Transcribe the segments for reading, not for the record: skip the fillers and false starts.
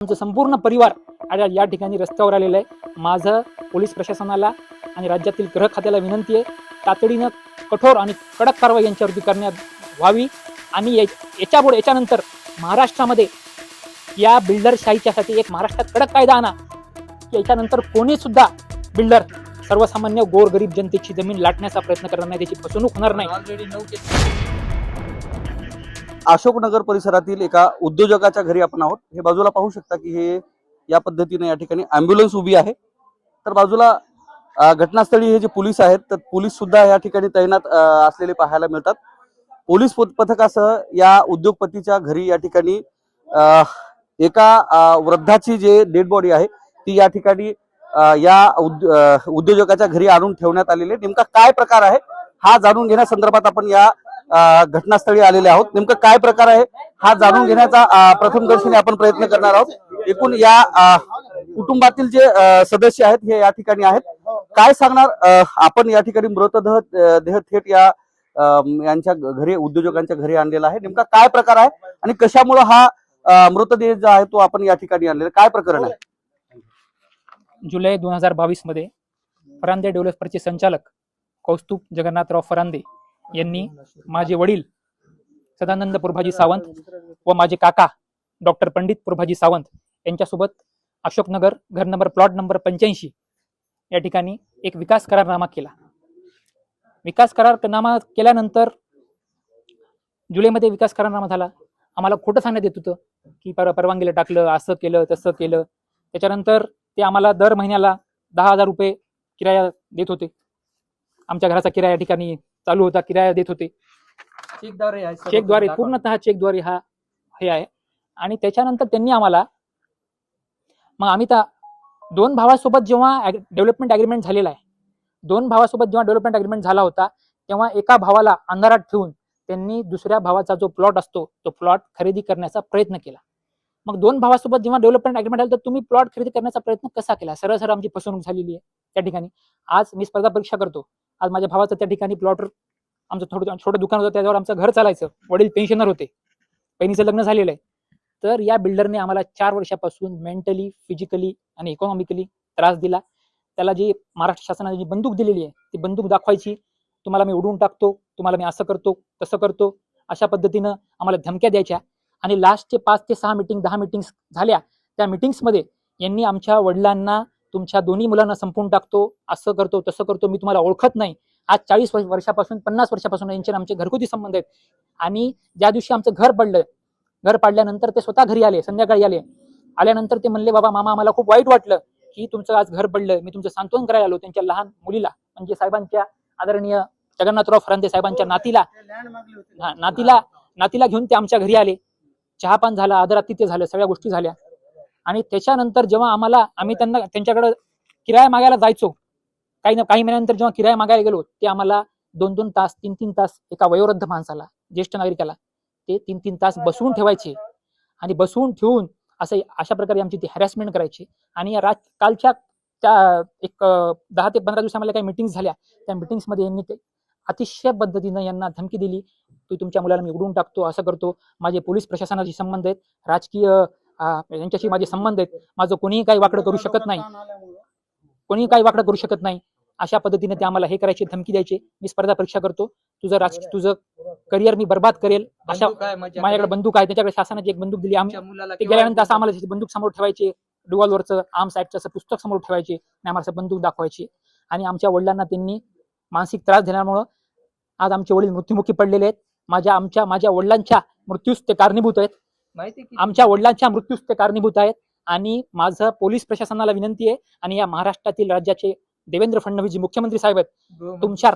आमचं संपूर्ण परिवार आज या ठिकाणी रस्त्यावर आलेलं आहे। माझं पोलीस प्रशासनाला आणि राज्यातील गृह खात्याला विनंती आहे, तातडीनं कठोर आणि कडक कारवाई यांच्यावरती करण्यात व्हावी आणि याच्यानंतर महाराष्ट्रामध्ये या बिल्डरशाहीच्यासाठी एक महाराष्ट्रात कडक कायदा आणा। याच्यानंतर कोणी सुद्धा बिल्डर सर्वसामान्य गोरगरीब जनतेची जमीन लाटण्याचा प्रयत्न करणार नाही, त्याची फसवणूक होणार नाही। अशोकनगर परिसरातील एका उद्योजकाच्या घरी आपण आहोत। हे बाजूला पाहू शकता की हे या पद्धतीने या ठिकाणी ॲम्ब्युलन्स उभी आहे। तर बाजूला घटनास्थळी हे जे पोलीस आहेत तर पोलीस सुद्धा या ठिकाणी तैनात असलेले पाहायला मिळतात। पोलीस पथकासह या उद्योगपतीच्या घरी या ठिकाणी एका वृद्धाची जे डेड बॉडी आहे ती या ठिकाणी या उद्योजकाच्या घरी आणून ठेवण्यात आलेली आहे। नेमका काय प्रकार आहे हा जाणून घेण्यासंदर्भात आपण या घटनास्थळी आलेले आहोत। नेमकं काय प्रकार आहे हा जाणून घेण्याचा प्रथमदर्शनी आपण प्रयत्न करणार आहोत। एकूण या कुटुंबातील जे सदस्य आहेत हे या ठिकाणी आहेत। काय सांगणार आपण या ठिकाणी मृतदेह थेट या यांच्या घरी उद्योजकांच्या घरी आणलेला आहे। नेमका काय प्रकार आहे आणि कशामुळे हा मृतदेह जो आहे तो आपण या ठिकाणी आणलेला, काय प्रकरण आहे? जुलै 2022 मध्ये फरांदे डेव्हलपर्सचे संचालक कौस्तुभ जगन्नाथराव फरांदे यांनी माझे वडील सदानंद प्रभाजी सावंत व माझे काका डॉक्टर पंडित प्रभाजी सावंत यांच्यासोबत अशोकनगर घर नंबर प्लॉट नंबर 85 या ठिकाणी एक विकास करारनामा केला। विकास करारनामा केल्यानंतर जुलैमध्ये विकास करारनामा झाला। आम्हाला खोटं सांगण्यात येत होतं की परवानगीला टाकलं, असं केलं तसं केलं। त्याच्यानंतर ते आम्हाला दर महिन्याला 10,000 रुपये किराया देत होते। आमच्या घराचा किराया ठिकाणी चालू होता, किराया देत होते चेकद्वारे, पूर्णतः चेकद्वारे हे आहे। आणि त्याच्यानंतर त्यांनी आम्हाला, मग आम्ही त्या दोन भावासोबत जेव्हा डेव्हलपमेंट अग्रीमेंट झालेला आहे, दोन भावासोबत जेव्हा डेव्हलपमेंट अग्रीमेंट झाला होता तेव्हा एका भावाला अंधारात ठेवून त्यांनी दुसऱ्या भावाचा जो प्लॉट असतो तो प्लॉट खरेदी करण्याचा प्रयत्न केला। मग दोन भावासोबत जेव्हा डेव्हलपमेंट अग्रीमेंट झालं तर तुम्ही प्लॉट खरेदी करण्याचा प्रयत्न कसा केला? सरळ सरळ आमची फसवणूक झालेली आहे त्या ठिकाणी। आज मी स्पर्धा परीक्षा करतो, आज माझ्या भावाचं त्या ठिकाणी प्लॉटवर आमचं छोटं दुकान होतं, त्याच्यावर आमचं घर चालायचं। वडील पेन्शनर होते, बहिणीचं लग्न झालेलं आहे। तर या बिल्डरने आम्हाला 4 वर्षापासून मेंटली, फिजिकली आणि इकॉनॉमिकली त्रास दिला। त्याला जी महाराष्ट्र शासनाने जी बंदूक दिलेली आहे ती बंदूक दाखवायची, तुम्हाला मी उडवून टाकतो, तुम्हाला मी असं करतो तसं करतो, अशा पद्धतीनं आम्हाला धमक्या द्यायच्या। आणि लास्टचे 5 ते 6 मीटिंग 10 मीटिंग्स झाल्या। त्या मीटिंग्समध्ये यांनी आमच्या वडिलांना, तुमच्या दोन्ही मुलांना संपवून टाकतो, असं करतो तसं करतो, मी तुम्हाला ओळखत नाही। आज 40 वर्षापासून 50 वर्षापासून यांचे आमचे घरगुती संबंध आहेत। आणि ज्या दिवशी आमचं घर पडलं, घर पाडल्यानंतर ते स्वतः घरी आले, संध्याकाळी आल्यानंतर ते म्हणले, बाबा मामा आम्हाला खूप वाईट वाटलं की तुमचं आज घर पडलं, मी तुमचं सांत्वन करायला आलो। त्यांच्या लहान मुलीला म्हणजे साहेबांच्या आदरणीय जगन्नाथराव फरांदे साहेबांच्या नातीला घेऊन ते आमच्या घरी आले। चहापान झाला, आदरातिथ्य झालं, सगळ्या गोष्टी झाल्या। आणि त्याच्यानंतर जेव्हा आम्ही त्यांच्याकडे किराया मागायला जायचो, काही महिन्यानंतर जेव्हा किराया मागायला गेलो ते आम्हाला 2-2 तास 3-3 तास एका वयोवृद्ध माणसाला, ज्येष्ठ नागरिकाला ते 3-3 तास बसवून ठेवायचे। आणि बसवून ठेवून अशा प्रकारे आमची ती हॅरॅसमेंट करायची। आणि कालच्या त्या एक 10 ते 15 दिवसामध्ये काही मीटिंग्स झाल्या, त्या मीटिंग्समध्ये यांनी ते अतिशय पद्धतीनं यांना धमकी दिली की तुमच्या मुलाला मी उडवून टाकतो, असं करतो। माझे पोलीस प्रशासनाशी संबंध आहेत, राजकीय यांच्याशी माझे संबंध आहेत, माझं कोणीही काही वाकडं करू शकत नाही, अशा पद्धतीने ते आम्हाला हे करायचे, धमकी द्यायचे। मी स्पर्धा परीक्षा करतो, तुझं करिअर मी बर्बाद करेल, अशा माझ्याकडे बंदूक आहे, त्याच्याकडे शासनाची एक बंदूक दिली। ते गेल्यानंतर असं आम्हाला बंदूक समोर ठेवायचे, रिव्हॉल्वरचं आर्म्स ऍक्टचं पुस्तक समोर ठेवायचे आणि आम्हाला बंदूक दाखवायची। आणि आमच्या वडिलांना त्यांनी मानसिक त्रास दिल्यामुळं आज आमचे वडील मृत्युमुखी पडलेले आहेत। माझ्या वडिलांच्या मृत्यूस ते कारणीभूत आहेत। आणि माझं पोलीस प्रशासनाला विनंती आहे आणि या महाराष्ट्रातील राज्याचे देवेंद्र फडणवीस जी मुख्यमंत्री साहेब आहेत, तुमच्या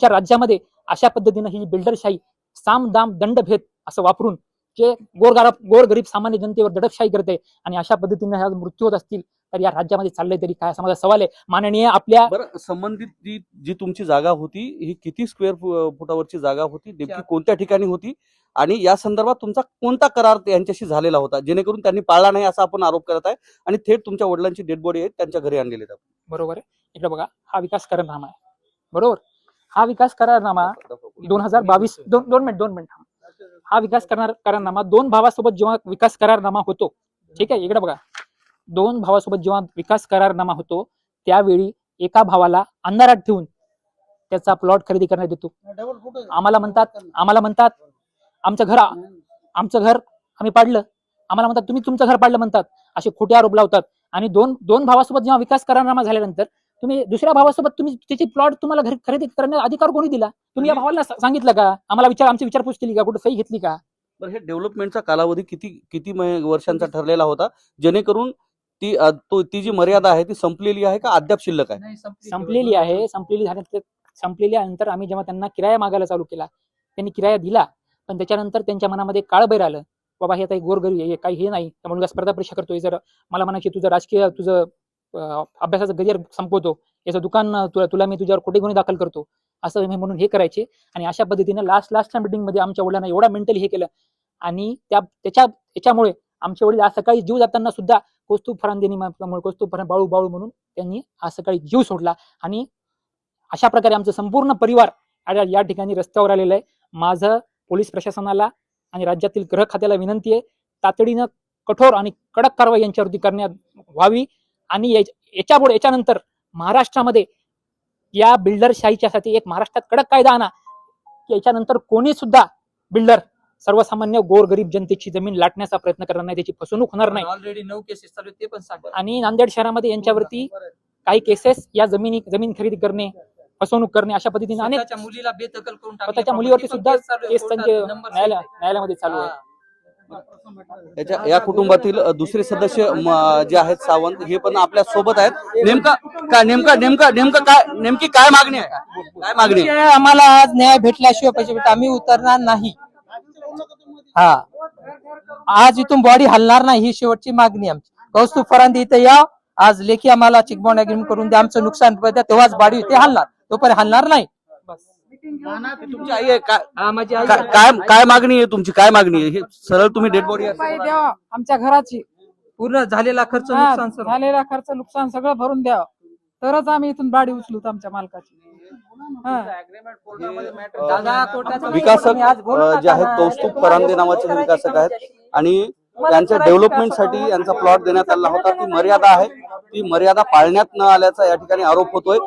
राज्यामध्ये अशा पद्धतीनं ही बिल्डरशाही, साम दाम दंड भेद असं वापरून जे गोरगरीब सामान्य जनतेवर दडपशाही करते आणि अशा पद्धतीने मृत्यू होत असतील तर या राज्यामध्ये चाललंय तरी काय, असा माझा सवाल आहे। माननीय आपल्या संबंधित जी तुमची जागा होती ही किती स्क्वेअर फुटावरची जागा होती, नेमकी कोणत्या ठिकाणी होती आणि या संदर्भात तुमचा कोणता करार यांच्याशी झालेला होता जेणेकरून त्यांनी पाळला नाही असा आपण आरोप करत आहे आणि थेट तुमच्या वडिलांची डेड बॉडी आहे त्यांच्या घरी आणलेली आहे? बरोबर आहे। इकडे बघा, हा विकास करारनामा आहे, बरोबर। हा विकास करारनामा 2022 दोन मिनिट हा विकास करारनामा 2 भावासोबत जेव्हा विकास करारनामा होतो ठीक आहे, इकडे बघा. 2 भावासोबत जेव्हा विकास करारनामा होतो त्यावेळी एका भावाला अंधारात ठेवून त्याचा प्लॉट खरेदी करण्यात येतो. आम्हाला म्हणतात आमचं घर आम्ही पाडलं, आम्हाला म्हणतात तुम्ही तुमचं घर पाडलं म्हणतात. असे खोटे आरोप लावतात. आणि दोन भावासोबत जेव्हा विकास करारनामा झाल्यानंतर तुम्ही दुसऱ्या भावासोबत तुम्ही त्याची प्लॉट तुम्हाला घर खरेदी करण्याचा अधिकार कोणी दिला? तुम्ही या भावाला सांगितलं का? आमची विचारपूस केली का? कुठे सही घेतली का? बरं, हे डेव्हलपमेंटचा कालावधी किती वर्षांचा ठरलेला होता, जेणेकरून ती जी मर्यादा आहे ती संपलेली आहे का अद्याप शिल्लक आहे? संपलेली आहे. संपलेल्यानंतर आम्ही जेव्हा त्यांना किराया मागायला चालू केला, त्यांनी किराया दिला, पण त्याच्यानंतर त्यांच्या मनामध्ये काळबैर आलं, बाबा हे आता गोरगरीब आहे, काही हे नाही, त्या मुलगा स्पर्धा परीक्षा करतोय, जर मला म्हणायचे तुझं राजकीय तुझं अभ्यासाचं करिअर संपवतो, याचं दुकान तुला मी तुझ्यावर खोटे गुन्हे दाखल करतो, असं मी म्हणून हे करायचे. आणि अशा पद्धतीने लास्टच्या मीटिंगमध्ये आमच्या वडिलांना एवढा मेंटली हे केलं. आणि त्याच्यामुळे आमचे वडील आज सकाळी जीव जाताना सुद्धा कौस्तुभ बाळू म्हणून त्यांनी आज सकाळी जीव सोडला. आणि अशा प्रकारे आमचं संपूर्ण परिवार या ठिकाणी रस्त्यावर आलेलं आहे. माझं पोलीस प्रशासनाला आणि राज्यातील गृह खात्याला विनंती आहे, तातडीनं कठोर आणि कडक कारवाई यांच्यावरती करण्यात व्हावी. आणि याच्यानंतर महाराष्ट्रामध्ये या बिल्डरशाहीच्यासाठी एक महाराष्ट्रात कडक कायदा आणा, की याच्यानंतर कोणी सुद्धा बिल्डर सर्वसामान्य गोरगरीब जनतेची जमीन लाटण्याचा प्रयत्न करणार नाही, त्याची फसवणूक होणार नाही. ऑलरेडी 9 केसेस चालू आहेत, ते पण सांगा. आणि नांदेड शहरामध्ये यांच्यावरती काही केसेस या जमीन खरेदी करणे, फसवणूक करणे, अशा पद्धतीने अनेक स्वतःच्या मुलीला बेदखल करून टाकली, स्वतःच्या मुलीवरती सुद्धा केस त्यांचे नंबर न्यायालयामध्ये चालू आहे. या कुटुंबातील दुसरे सदस्य जे आहेत सावंत, हे पण आपल्या सोबत आहेत. नेमकी काय मागणी आहे? काय मागणी आहे? आम्हाला आज न्याय भेटल्याशिवाय पैसे भेट आम्ही उतरणार नाही. हा, आज इथून बॉडी हलणार नाही, ही शेवटची मागणी आमची. कौस्तुभ फरांदे इथे या, आज लेखी आम्हाला चिकबॉन्ड अग्रीमेंट करून द्या, आमचं नुकसान द्या, तेव्हाच बॉडी इथे हलणार, तोपर्यंत हलणार नाही. तुमची आई आहे काय मागणी आहे तुमची? काय मागणी आहे? हे सरळ तुम्ही डेड बॉडी द्यावा आमच्या घराची, पूर्ण झालेला खर्च नुकसान सर्व. झालेला खर्च नुकसान सगळं भरून द्यावं, तरच आम्ही इथून बाडी उचलू आमच्या मालकाची. विकासक जे आहेत कौस्तुभ फरांदे नावाचे विकासक आहेत, आणि त्यांच्या डेव्हलपमेंटसाठी यांचा प्लॉट देण्यात आला होता. ती मर्यादा आहे, ती मर्यादा पाळण्यात न आल्याचा या ठिकाणी आरोप होतोय.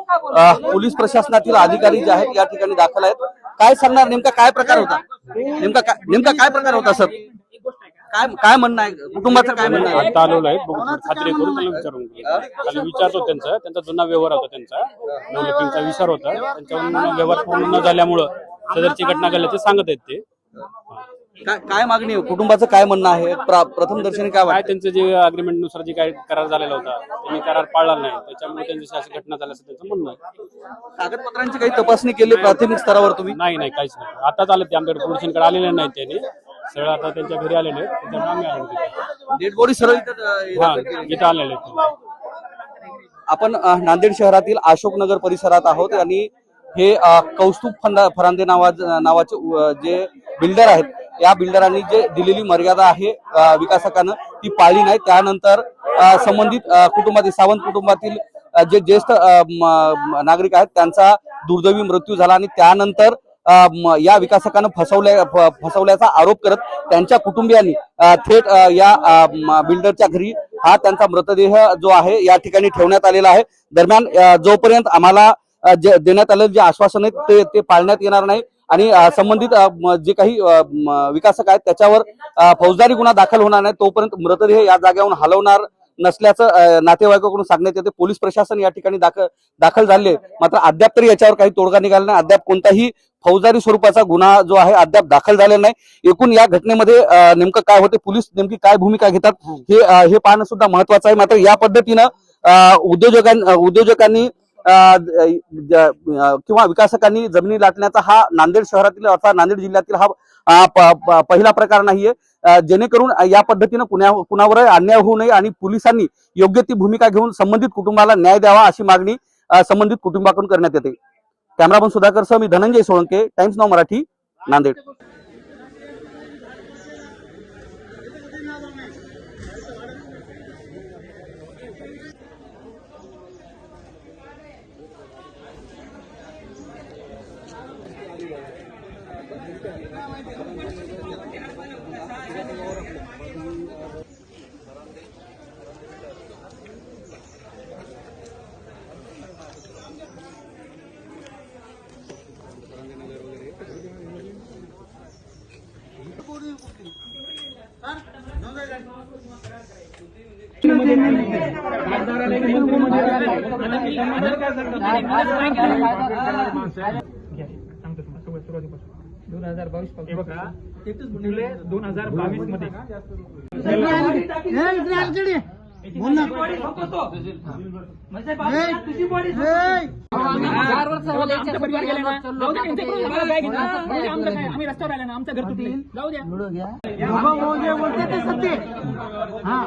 पोलीस प्रशासनातील अधिकारी जे आहेत या ठिकाणी दाखल आहेत. काय सांगणार, नेमका काय प्रकार होता? नेमका काय प्रकार होता सर? काय म्हणणं आहे कुटुंबाचं? काय म्हणणं आहे? आता आलेलो आहे, खात्री करून त्याला विचारून त्याला विचारतो. त्यांचा जुना व्यवहार होता, त्यांचा डेव्हलपिंगचा विचार होता, त्यांच्यावरून व्यवहार पूर्ण न झाल्यामुळं सदरची घटना घडल्याचे सांगत आहेत ते. काय मागणी आहे कुटुंबाचं? काय म्हणणं आहे प्रथम दर्शनी? काय त्यांचं जे अग्रीमेंट नुसार जे काय करार झालेला होता त्यांनी करार पाळला नाही, त्याच्यामुळे त्यांची अशी घटना झाल्याचं त्यांचं म्हणणं आहे. कागदपत्रांची काही तपासणी केली प्राथमिक स्तरावर तुम्ही? नाही, काहीच नाही. आताच आले ते, आमच्याकडे पोलिसांकडे आलेले नाहीत, त्यांनी सरळ आता त्यांच्या घरी आलेले आहेत, त्याच्यामुळे आम्ही आलो. डेड बॉडी सरळ इथं आलेले आहेत. आपण नांदेड शहरातील अशोकनगर परिसरात आहोत, आणि हे कौस्तुभ फरांदे नावाचे जे बिल्डर आहेत, या बिल्डरांनी जे दिलेली मर्यादा आहे विकासकानं ती पाळली नाही. त्यानंतर संबंधित कुटुंबातील सावंत कुटुंबातील जे ज्येष्ठ नागरिक आहेत त्यांचा दुर्दैवी मृत्यू झाला, आणि त्यानंतर या विकासकानं फसवल्याचा आरोप करत त्यांच्या कुटुंबियांनी थेट या बिल्डरच्या घरी हा त्यांचा मृतदेह जो आहे या ठिकाणी ठेवण्यात आलेला आहे. दरम्यान जोपर्यंत आम्हाला देण्यात आलेलं जे आश्वासन आहे ते पाळण्यात येणार नाही, आणि संबंधित जे काही विकासक आहेत त्याच्यावर फौजदारी गुन्हा दाखल होणार नाही, तोपर्यंत मृतदेह या जागेवरून हलवणार नसल्याचं नातेवाईकाकडून सांगण्यात येते. पोलीस प्रशासन या ठिकाणी दाखल झाले, मात्र अद्याप तरी याच्यावर काही तोडगा निघाला नाही. अद्याप कोणताही फौजदारी स्वरूपाचा गुन्हा जो आहे अद्याप दाखल झालेला नाही. एकूण या घटनेमध्ये नेमकं काय होते, पोलीस नेमकी काय भूमिका घेतात हे पाहणं सुद्धा महत्वाचं आहे. मात्र या पद्धतीनं उद्योजकांनी किंवा विकासकांनी जमिनी लाटण्याचा हा नांदेड शहरातील अर्थात नांदेड जिल्ह्यातील हा पहिला प्रकार नाहीये. जेणेकरून या पद्धतीनं कुणावर अन्याय होऊ नये आणि पोलिसांनी योग्य ती भूमिका घेऊन संबंधित कुटुंबाला न्याय द्यावा अशी मागणी संबंधित कुटुंबाकडून करण्यात येते. कॅमेरामन सुधाकर सह मी धनंजय सोळंके, टाइम्स नाव मराठी, नांदेड. जुलै 2022 मध्ये आमचा परिवार गेला ना, जाऊ द्या, त्यांचे परिवार आम्हाला काय घेणार? म्हणजे आमचं काय? आम्ही रस्त्यावर आलो ना, आमचं घर तुटले, जाऊ द्या. हा